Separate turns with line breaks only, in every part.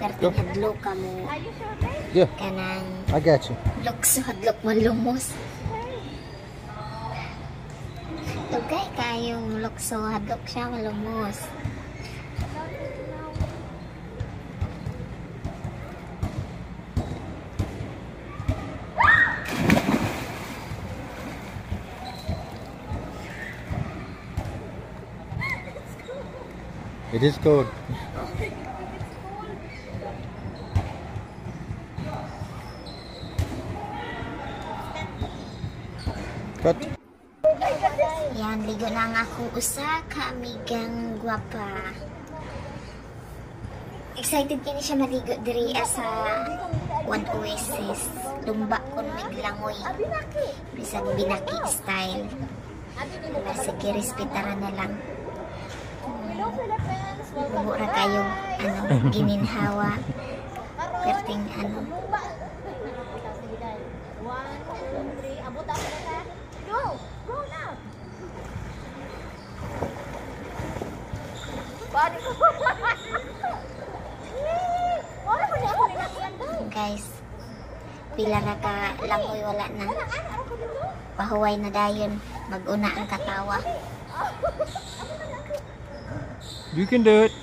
Perting hadlok ka mo.
Yeah.
Kanang
I got you.
lukso hadlok mo lumos. Tugay kayong lukso hadlok siya malumos.
It is cold. Cut.
Yan, ligo na ang akong usa ka amigang gwapa. Excited kini siya maligo diri sa One Oasis. Lumba kon miglangoy. Bisag binaki style. Sige, respetaran na lang. Bubura kayong gininhawa. Perting guys, pila na ka langoy wala na. Pahuway na dayon, mag-una ang katawa.
You can do it.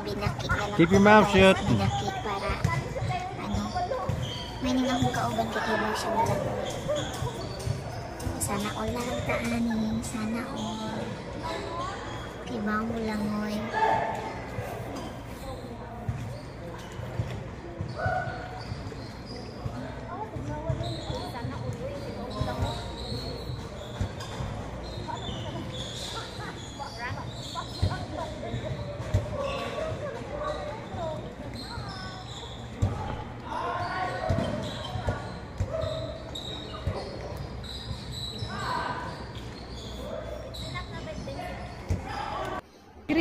Binaki na lang.
Keep your mouth shut.
Binaki para may nang akong kauban kaya siya malang. Sana all lang taanin. Sana all. Kibaw mo lang oy.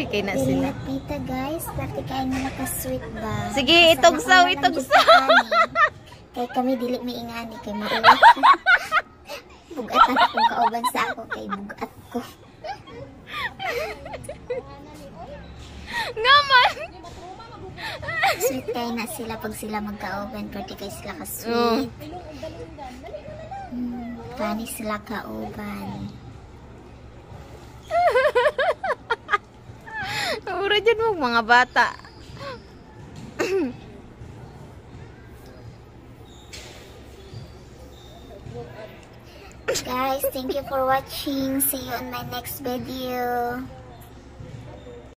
Kay na sila.
Tita guys, pati kayo nila ka-sweet ba?
Sige, itugsaw, itugsaw.
Kay kami dili mi ingani kay mauwi. Bugatan akong kauban sa ako kay bugat ko.
Ngaman.
Sweet kayo na sila pag sila magkauban, pati kayo sila ka-sweet. Pani sila kauban.
Ura dyan mo mga bata.
Guys, thank you for watching. See you on my next video.